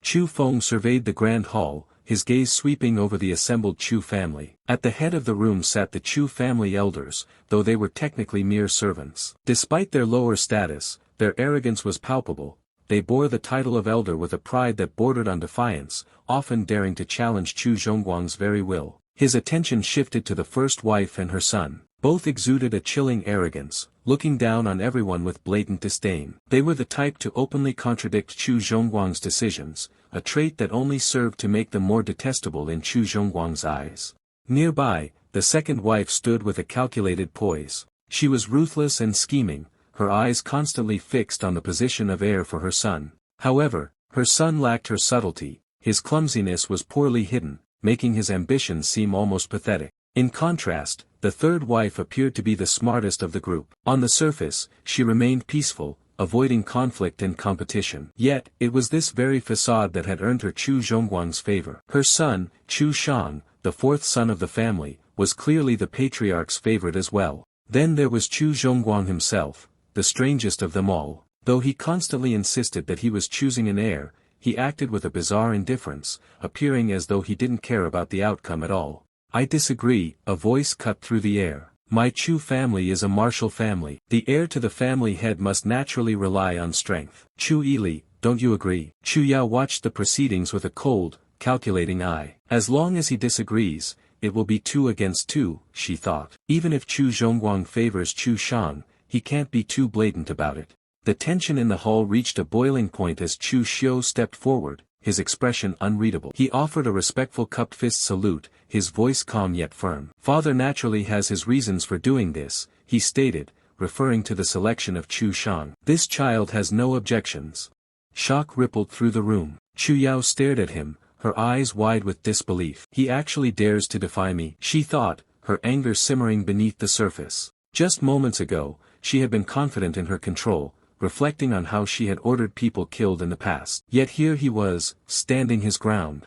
Chu Feng surveyed the grand hall, his gaze sweeping over the assembled Chu family. At the head of the room sat the Chu family elders, though they were technically mere servants. Despite their lower status, their arrogance was palpable. They bore the title of elder with a pride that bordered on defiance, often daring to challenge Chu Zhongguang's very will. His attention shifted to the first wife and her son. Both exuded a chilling arrogance, looking down on everyone with blatant disdain. They were the type to openly contradict Chu Zhongguang's decisions, a trait that only served to make them more detestable in Chu Zhongguang's eyes. Nearby, the second wife stood with a calculated poise. She was ruthless and scheming, her eyes constantly fixed on the position of heir for her son. However, her son lacked her subtlety, his clumsiness was poorly hidden, making his ambitions seem almost pathetic. In contrast, the third wife appeared to be the smartest of the group. On the surface, she remained peaceful, avoiding conflict and competition. Yet, it was this very facade that had earned her Chu Zhongguang's favor. Her son, Chu Shang, the fourth son of the family, was clearly the patriarch's favorite as well. Then there was Chu Zhongguang himself, the strangest of them all. Though he constantly insisted that he was choosing an heir, he acted with a bizarre indifference, appearing as though he didn't care about the outcome at all. I disagree, a voice cut through the air. My Chu family is a martial family. The heir to the family head must naturally rely on strength. Chu Ili, don't you agree? Chu Yao watched the proceedings with a cold, calculating eye. As long as he disagrees, it will be 2 against 2, she thought. Even if Chu Zhongguang favors Chu Shang, he can't be too blatant about it. The tension in the hall reached a boiling point as Chu Xiu stepped forward, his expression unreadable. He offered a respectful cupped fist salute, his voice calm yet firm. Father naturally has his reasons for doing this, he stated, referring to the selection of Chu Shang. This child has no objections. Shock rippled through the room. Chu Yao stared at him, her eyes wide with disbelief. He actually dares to defy me, she thought, her anger simmering beneath the surface. Just moments ago, she had been confident in her control, reflecting on how she had ordered people killed in the past. Yet here he was, standing his ground.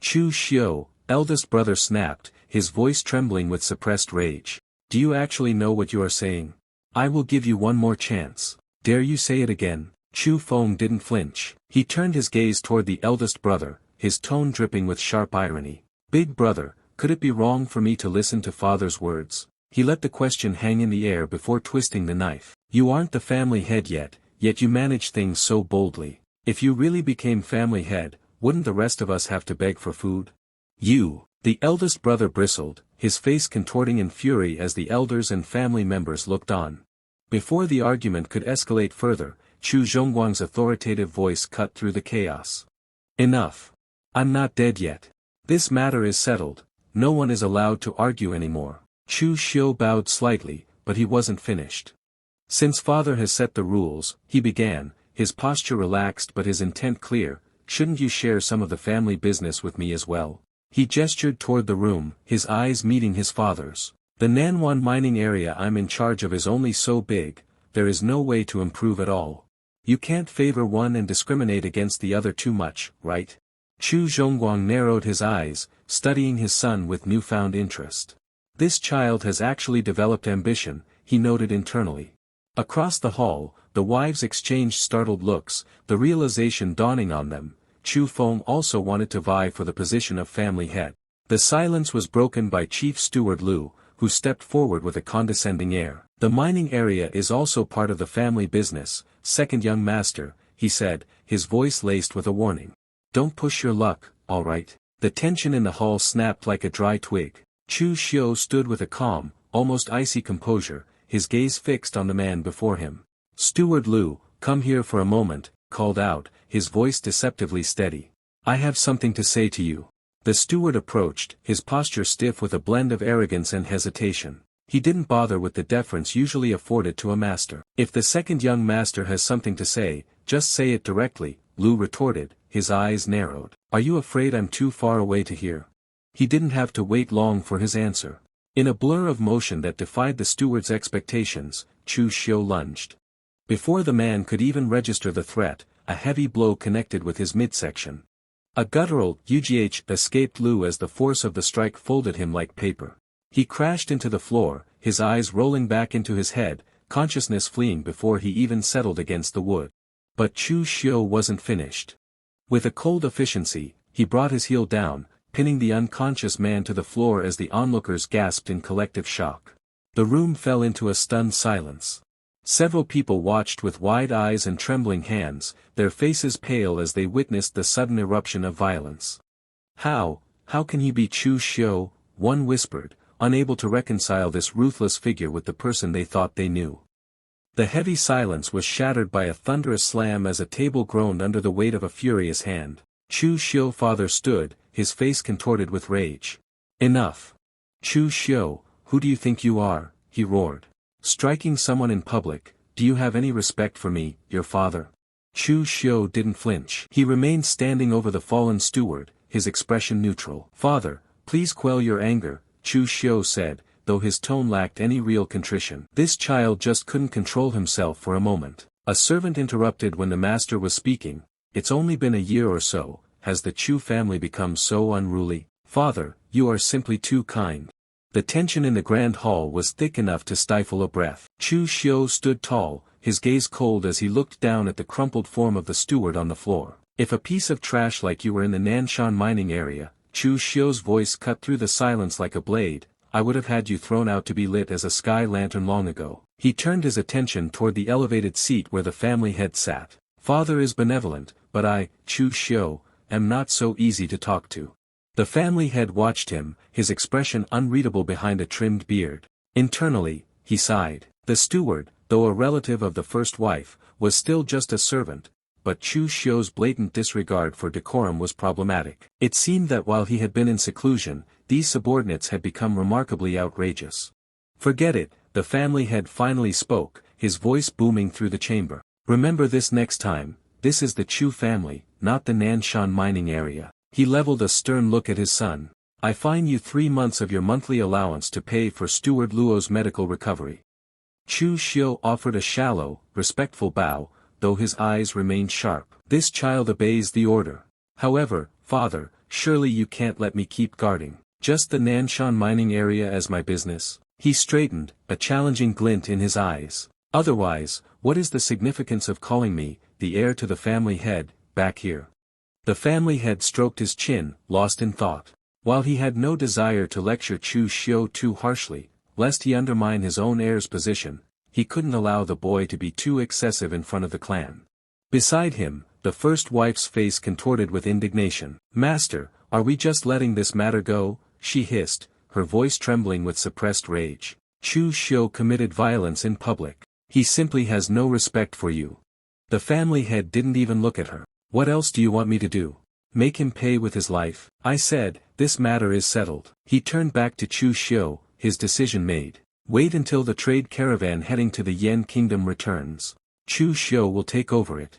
Chu Xiu, eldest brother snapped, his voice trembling with suppressed rage. Do you actually know what you are saying? I will give you one more chance. Dare you say it again? Chu Feng didn't flinch. He turned his gaze toward the eldest brother, his tone dripping with sharp irony. Big brother, could it be wrong for me to listen to father's words? He let the question hang in the air before twisting the knife. You aren't the family head yet you manage things so boldly. If you really became family head, wouldn't the rest of us have to beg for food? You, the eldest brother bristled, his face contorting in fury as the elders and family members looked on. Before the argument could escalate further, Chu Zhongguang's authoritative voice cut through the chaos. Enough. I'm not dead yet. This matter is settled, no one is allowed to argue anymore. Chu Xiu bowed slightly, but he wasn't finished. Since father has set the rules, he began, his posture relaxed but his intent clear, shouldn't you share some of the family business with me as well? He gestured toward the room, his eyes meeting his father's. The Nanwan mining area I'm in charge of is only so big, there is no way to improve at all. You can't favor one and discriminate against the other too much, right? Chu Zhongguang narrowed his eyes, studying his son with newfound interest. This child has actually developed ambition, he noted internally. Across the hall, the wives exchanged startled looks, the realization dawning on them, Chu Feng also wanted to vie for the position of family head. The silence was broken by Chief Steward Lu, who stepped forward with a condescending air. The mining area is also part of the family business, second young master, he said, his voice laced with a warning. Don't push your luck, all right? The tension in the hall snapped like a dry twig. Chu Xiu stood with a calm, almost icy composure, his gaze fixed on the man before him. Steward Lu, come here for a moment, called out, his voice deceptively steady. I have something to say to you. The steward approached, his posture stiff with a blend of arrogance and hesitation. He didn't bother with the deference usually afforded to a master. If the second young master has something to say, just say it directly, Lu retorted, his eyes narrowed. Are you afraid I'm too far away to hear? He didn't have to wait long for his answer. In a blur of motion that defied the steward's expectations, Chu Xiu lunged. Before the man could even register the threat, a heavy blow connected with his midsection. A guttural "UGH" escaped Lu as the force of the strike folded him like paper. He crashed into the floor, his eyes rolling back into his head, consciousness fleeing before he even settled against the wood. But Chu Xiu wasn't finished. With a cold efficiency, he brought his heel down, pinning the unconscious man to the floor as the onlookers gasped in collective shock. The room fell into a stunned silence. Several people watched with wide eyes and trembling hands, their faces pale as they witnessed the sudden eruption of violence. How can he be Chu Xiu? One whispered, unable to reconcile this ruthless figure with the person they thought they knew. The heavy silence was shattered by a thunderous slam as a table groaned under the weight of a furious hand. Chu Xiu's father stood, his face contorted with rage. Enough. Chu Xiu, who do you think you are? He roared. Striking someone in public, do you have any respect for me, your father? Chu Xiu didn't flinch. He remained standing over the fallen steward, his expression neutral. Father, please quell your anger, Chu Xiu said, though his tone lacked any real contrition. This child just couldn't control himself for a moment. A servant interrupted when the master was speaking. It's only been a year or so, has the Chu family become so unruly? Father, you are simply too kind. The tension in the grand hall was thick enough to stifle a breath. Chu Xiu stood tall, his gaze cold as he looked down at the crumpled form of the steward on the floor. If a piece of trash like you were in the Nanshan mining area, Chu Xiu's voice cut through the silence like a blade, I would have had you thrown out to be lit as a sky lantern long ago. He turned his attention toward the elevated seat where the family head sat. Father is benevolent, but I, Chu Xiu, am not so easy to talk to. The family head watched him, his expression unreadable behind a trimmed beard. Internally, he sighed. The steward, though a relative of the first wife, was still just a servant, but Chu Xiu's blatant disregard for decorum was problematic. It seemed that while he had been in seclusion, these subordinates had become remarkably outrageous. Forget it, the family head finally spoke, his voice booming through the chamber. Remember this next time, this is the Chu family, not the Nanshan mining area. He leveled a stern look at his son. I fine you 3 months of your monthly allowance to pay for Steward Luo's medical recovery. Chu Xiu offered a shallow, respectful bow, though his eyes remained sharp. This child obeys the order. However, father, surely you can't let me keep guarding just the Nanshan mining area as my business. He straightened, a challenging glint in his eyes. Otherwise, what is the significance of calling me, the heir to the family head, back here? The family head stroked his chin, lost in thought. While he had no desire to lecture Chu Xiu too harshly, lest he undermine his own heir's position, he couldn't allow the boy to be too excessive in front of the clan. Beside him, the first wife's face contorted with indignation. Master, are we just letting this matter go? She hissed, her voice trembling with suppressed rage. Chu Xiu committed violence in public. He simply has no respect for you. The family head didn't even look at her. What else do you want me to do? Make him pay with his life? I said, this matter is settled. He turned back to Chu Xiu, his decision made. Wait until the trade caravan heading to the Yen Kingdom returns. Chu Xiu will take over it.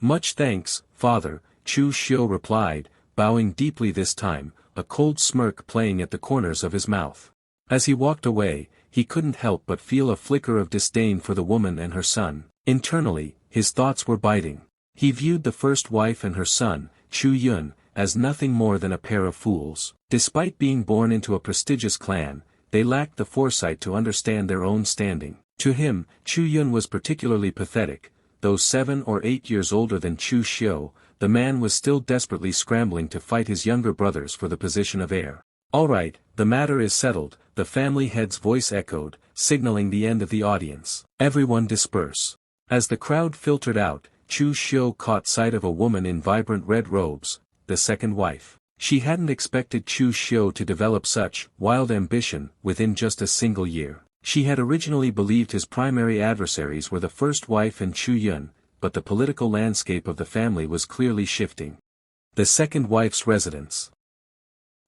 Much thanks, father, Chu Xiu replied, bowing deeply this time, a cold smirk playing at the corners of his mouth. As he walked away, he couldn't help but feel a flicker of disdain for the woman and her son. Internally, his thoughts were biting. He viewed the first wife and her son, Chu Yun, as nothing more than a pair of fools. Despite being born into a prestigious clan, they lacked the foresight to understand their own standing. To him, Chu Yun was particularly pathetic. Though 7 or 8 years older than Chu Xiu, the man was still desperately scrambling to fight his younger brothers for the position of heir. All right, the matter is settled, the family head's voice echoed, signaling the end of the audience. Everyone disperse. As the crowd filtered out, Chu Xiu caught sight of a woman in vibrant red robes, the second wife. She hadn't expected Chu Xiu to develop such wild ambition within just a single year. She had originally believed his primary adversaries were the first wife and Chu Yun, but the political landscape of the family was clearly shifting. The second wife's residence.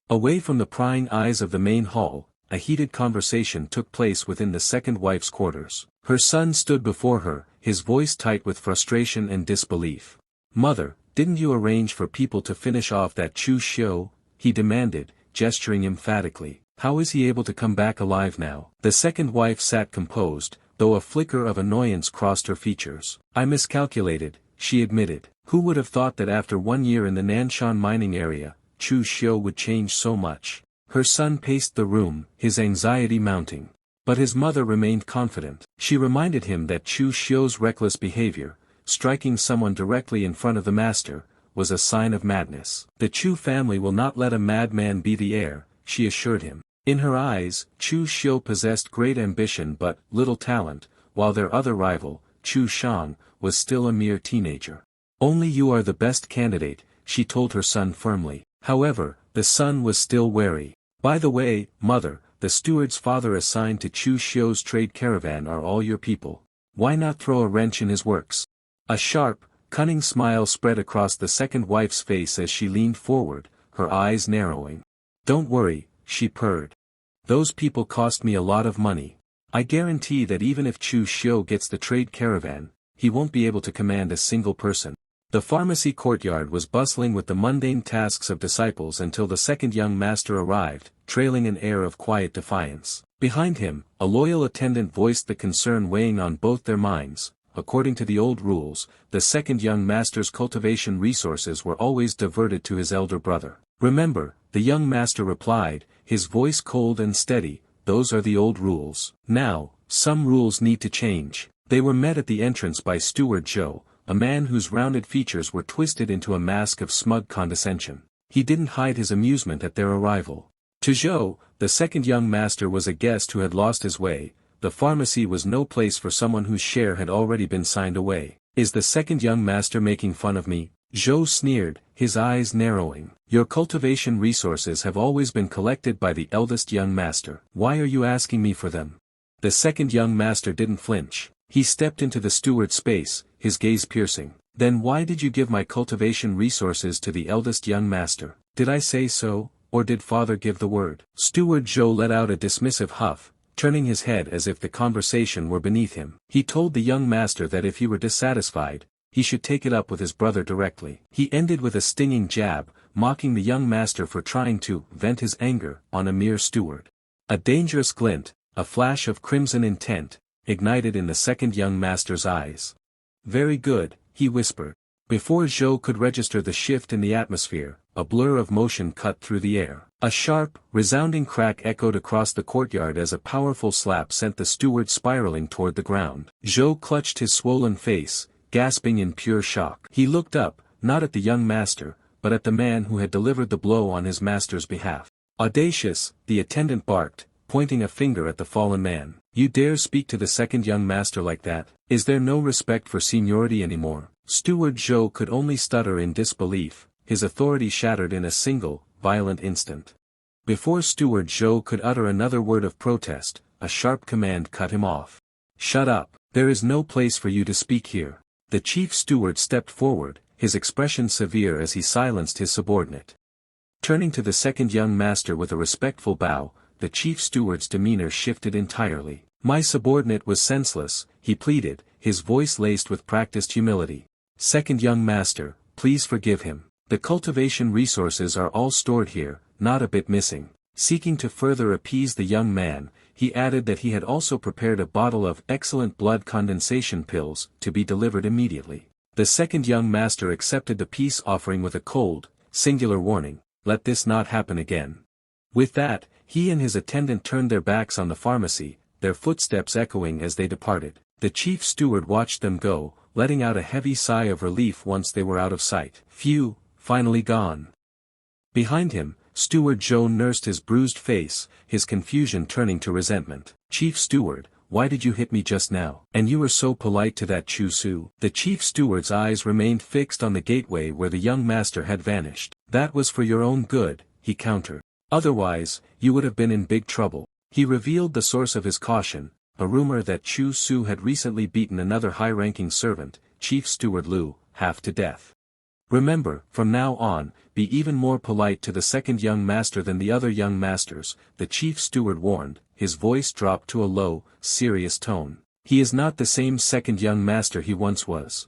Away from the prying eyes of the main hall, a heated conversation took place within the second wife's quarters. Her son stood before her, his voice tight with frustration and disbelief. Mother, didn't you arrange for people to finish off that Chu Xiu? He demanded, gesturing emphatically. How is he able to come back alive now? The second wife sat composed, though a flicker of annoyance crossed her features. I miscalculated, she admitted. Who would have thought that after 1 year in the Nanshan mining area, Chu Xiu would change so much? Her son paced the room, his anxiety mounting. But his mother remained confident. She reminded him that Chu Xiu's reckless behavior, striking someone directly in front of the master, was a sign of madness. The Chu family will not let a madman be the heir, she assured him. In her eyes, Chu Xiu possessed great ambition but little talent, while their other rival, Chu Shang, was still a mere teenager. Only you are the best candidate, she told her son firmly. However, the son was still wary. By the way, mother, the steward's father assigned to Chu Xiu's trade caravan are all your people. Why not throw a wrench in his works? A sharp, cunning smile spread across the second wife's face as she leaned forward, her eyes narrowing. Don't worry, she purred. Those people cost me a lot of money. I guarantee that even if Chu Xiu gets the trade caravan, he won't be able to command a single person. The pharmacy courtyard was bustling with the mundane tasks of disciples until the second young master arrived, trailing an air of quiet defiance. Behind him, a loyal attendant voiced the concern weighing on both their minds. According to the old rules, the second young master's cultivation resources were always diverted to his elder brother. Remember, the young master replied, his voice cold and steady, those are the old rules. Now, some rules need to change. They were met at the entrance by Steward Zhou, a man whose rounded features were twisted into a mask of smug condescension. He didn't hide his amusement at their arrival. To Zhou, the second young master was a guest who had lost his way. The pharmacy was no place for someone whose share had already been signed away. Is the second young master making fun of me? Zhou sneered, his eyes narrowing. Your cultivation resources have always been collected by the eldest young master. Why are you asking me for them? The second young master didn't flinch. He stepped into the steward's space, his gaze piercing. Then why did you give my cultivation resources to the eldest young master? Did I say so, or did father give the word? Steward Zhou let out a dismissive huff, turning his head as if the conversation were beneath him. He told the young master that if he were dissatisfied, he should take it up with his brother directly. He ended with a stinging jab, mocking the young master for trying to vent his anger on a mere steward. A dangerous glint, a flash of crimson intent, ignited in the second young master's eyes. Very good, he whispered. Before Zhou could register the shift in the atmosphere, a blur of motion cut through the air. A sharp, resounding crack echoed across the courtyard as a powerful slap sent the steward spiraling toward the ground. Zhou clutched his swollen face, gasping in pure shock. He looked up, not at the young master, but at the man who had delivered the blow on his master's behalf. Audacious, the attendant barked, pointing a finger at the fallen man. You dare speak to the second young master like that? Is there no respect for seniority anymore? Steward Zhou could only stutter in disbelief, his authority shattered in a single, violent instant. Before Steward Zhou could utter another word of protest, a sharp command cut him off. Shut up, there is no place for you to speak here. The chief steward stepped forward, his expression severe as he silenced his subordinate. Turning to the second young master with a respectful bow, the chief steward's demeanor shifted entirely. My subordinate was senseless, he pleaded, his voice laced with practiced humility. Second young master, please forgive him. The cultivation resources are all stored here, not a bit missing. Seeking to further appease the young man, he added that he had also prepared a bottle of excellent blood condensation pills to be delivered immediately. The second young master accepted the peace offering with a cold, singular warning, let this not happen again. With that, he and his attendant turned their backs on the pharmacy, their footsteps echoing as they departed. The chief steward watched them go, letting out a heavy sigh of relief once they were out of sight. Phew, finally gone. Behind him, Steward Zhou nursed his bruised face, his confusion turning to resentment. Chief Steward, why did you hit me just now? And you were so polite to that Chu Su. The chief steward's eyes remained fixed on the gateway where the young master had vanished. That was for your own good, he countered. Otherwise, you would have been in big trouble. He revealed the source of his caution, a rumor that Chu Su had recently beaten another high-ranking servant, Chief Steward Lu, half to death. Remember, from now on, be even more polite to the second young master than the other young masters, the chief steward warned, his voice dropped to a low, serious tone. He is not the same second young master he once was.